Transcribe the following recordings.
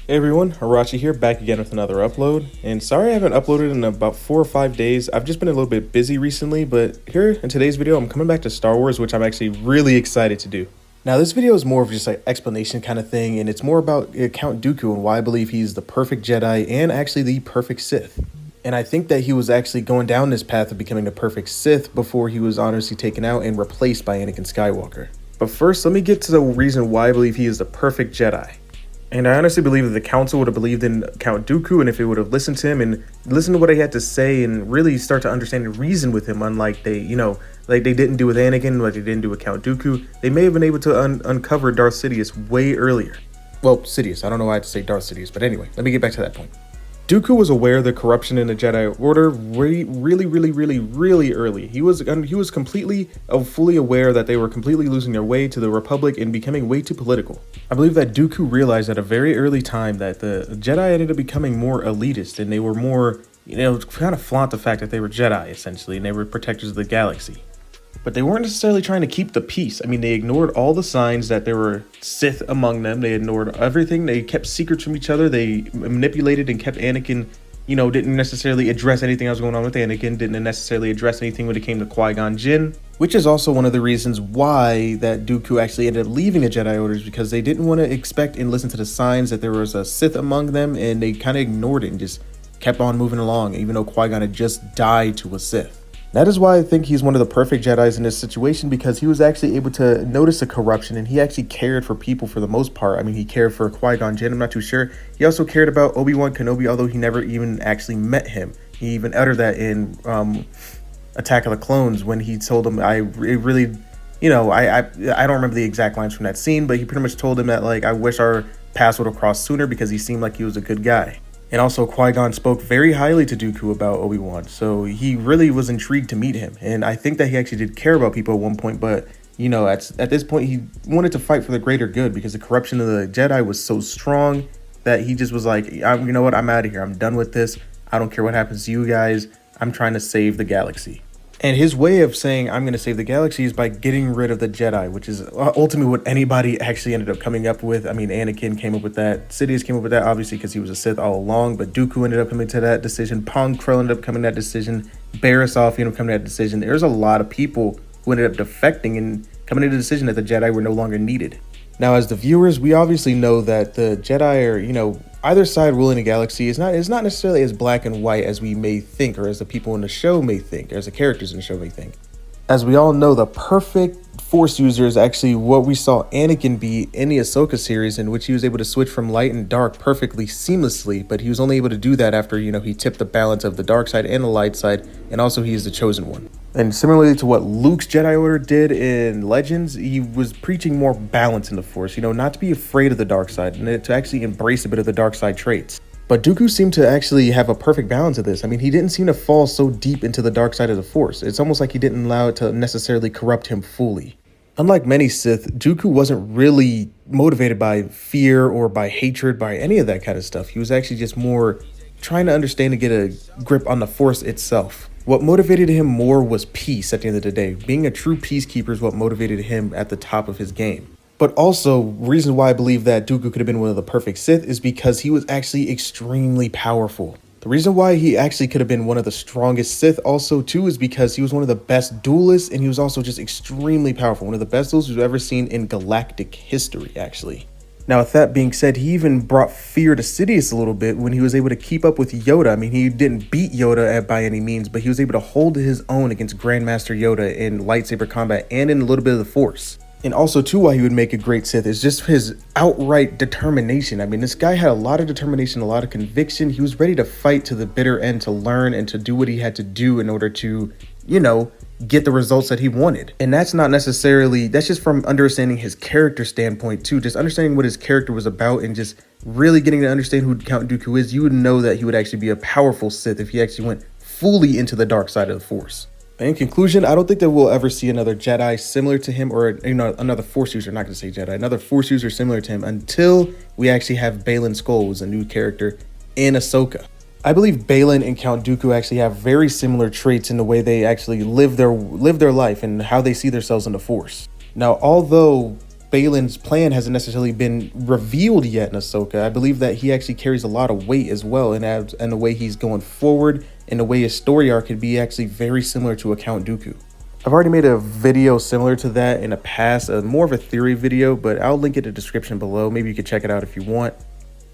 Hey everyone, Harachi here, back again with another upload. And sorry I haven't uploaded in about 4 or 5 days. I've just been a little bit busy recently, but here in today's video, I'm coming back to Star Wars, which I'm actually really excited to do. Now this video is more of just like explanation kind of thing, and it's more about Count Dooku and why I believe he's the perfect Jedi and actually the perfect Sith. And I think that he was actually going down this path of becoming the perfect Sith before he was honestly taken out and replaced by Anakin Skywalker. But first, let me get to the reason why I believe he is the perfect Jedi. And I honestly believe that the council would have believed in Count Dooku, and if it would have listened to him and listened to what he had to say and really start to understand and reason with him, unlike they didn't do with Anakin, like they didn't do with Count Dooku, they may have been able to uncover Darth Sidious way earlier. Well, Sidious, I don't know why I had to say Darth Sidious, but anyway, let me get back to that point. Dooku was aware of the corruption in the Jedi Order really early. He was completely fully aware that they were completely losing their way to the Republic and becoming way too political. I believe that Dooku realized at a very early time that the Jedi ended up becoming more elitist, and they were more, kind of flaunt the fact that they were Jedi essentially, and they were protectors of the galaxy. But they weren't necessarily trying to keep the peace. I mean, they ignored all the signs that there were Sith among them. They ignored everything. They kept secrets from each other. They manipulated and kept Anakin, didn't necessarily address anything that was going on with Anakin, didn't necessarily address anything when it came to Qui-Gon Jinn, which is also one of the reasons why that Dooku actually ended up leaving the Jedi Orders, because they didn't want to expect and listen to the signs that there was a Sith among them, and they kind of ignored it and just kept on moving along, even though Qui-Gon had just died to a Sith. That is why I think he's one of the perfect Jedis in this situation, because he was actually able to notice the corruption, and he actually cared for people for the most part. I mean, he cared for Qui-Gon Jinn, I'm not too sure. He also cared about Obi-Wan Kenobi, although he never even actually met him. He even uttered that in Attack of the Clones when he told him, I don't remember the exact lines from that scene, but he pretty much told him that, like, I wish our paths would have crossed sooner, because he seemed like he was a good guy. And also, Qui-Gon spoke very highly to Dooku about Obi-Wan, so he really was intrigued to meet him. And I think that he actually did care about people at one point, but, at this point, he wanted to fight for the greater good, because the corruption of the Jedi was so strong that he just was like, you know what, I'm out of here. I'm done with this. I don't care what happens to you guys. I'm trying to save the galaxy. And his way of saying, I'm going to save the galaxy, is by getting rid of the Jedi, which is ultimately what anybody actually ended up coming up with. I mean, Anakin came up with that. Sidious came up with that, obviously, because he was a Sith all along. But Dooku ended up coming to that decision. Pong Krell ended up coming to that decision. Barrisoff ended up coming to that decision. There's a lot of people who ended up defecting and coming to the decision that the Jedi were no longer needed. Now, as the viewers, we obviously know that the Jedi are, either side ruling the galaxy is not necessarily as black and white as we may think, or as the people in the show may think, or as the characters in the show may think. As we all know, the perfect Force user is actually what we saw Anakin be in the Ahsoka series, in which he was able to switch from light and dark perfectly seamlessly, but he was only able to do that after, he tipped the balance of the dark side and the light side, and also he is the chosen one. And similarly to what Luke's Jedi Order did in Legends, he was preaching more balance in the Force, not to be afraid of the dark side, and to actually embrace a bit of the dark side traits. But Dooku seemed to actually have a perfect balance of this. I mean, he didn't seem to fall so deep into the dark side of the Force. It's almost like he didn't allow it to necessarily corrupt him fully. Unlike many Sith, Dooku wasn't really motivated by fear or by hatred, by any of that kind of stuff. He was actually just more trying to understand and get a grip on the Force itself. What motivated him more was peace at the end of the day. Being a true peacekeeper is what motivated him at the top of his game. But also, reason why I believe that Dooku could have been one of the perfect Sith is because he was actually extremely powerful. The reason why he actually could have been one of the strongest Sith also too is because he was one of the best duelists, and he was also just extremely powerful. One of the best duelists we've ever seen in galactic history, actually. Now, with that being said, he even brought fear to Sidious a little bit when he was able to keep up with Yoda. I mean, he didn't beat Yoda by any means, but he was able to hold his own against Grandmaster Yoda in lightsaber combat and in a little bit of the Force. And also, too, why he would make a great Sith is just his outright determination. I mean, this guy had a lot of determination, a lot of conviction. He was ready to fight to the bitter end, to learn and to do what he had to do in order to, get the results that he wanted. And that's not necessarily, that's just from understanding his character standpoint too, just understanding what his character was about and just really getting to understand who Count Dooku is. You would know that he would actually be a powerful Sith if he actually went fully into the dark side of the Force. In conclusion, I don't think that we'll ever see another Jedi similar to him, or another Force user, not going to say Jedi, another Force user similar to him until we actually have Baylan Skoll as a new character in Ahsoka. I believe Baylan and Count Dooku actually have very similar traits in the way they actually live their life and how they see themselves in the Force. Now, although Balin's plan hasn't necessarily been revealed yet in Ahsoka. I believe that he actually carries a lot of weight as well, and the way he's going forward, and the way his story arc could be actually very similar to a Count Dooku. I've already made a video similar to that in the past, more of a theory video, but I'll link it in the description below. Maybe you could check it out if you want.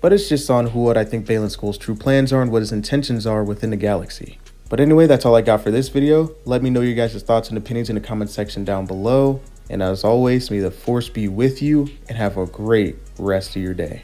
But it's just on what I think Baylan Skoll's true plans are and what his intentions are within the galaxy. But anyway, that's all I got for this video. Let me know your guys' thoughts and opinions in the comment section down below. And as always, may the Force be with you and have a great rest of your day.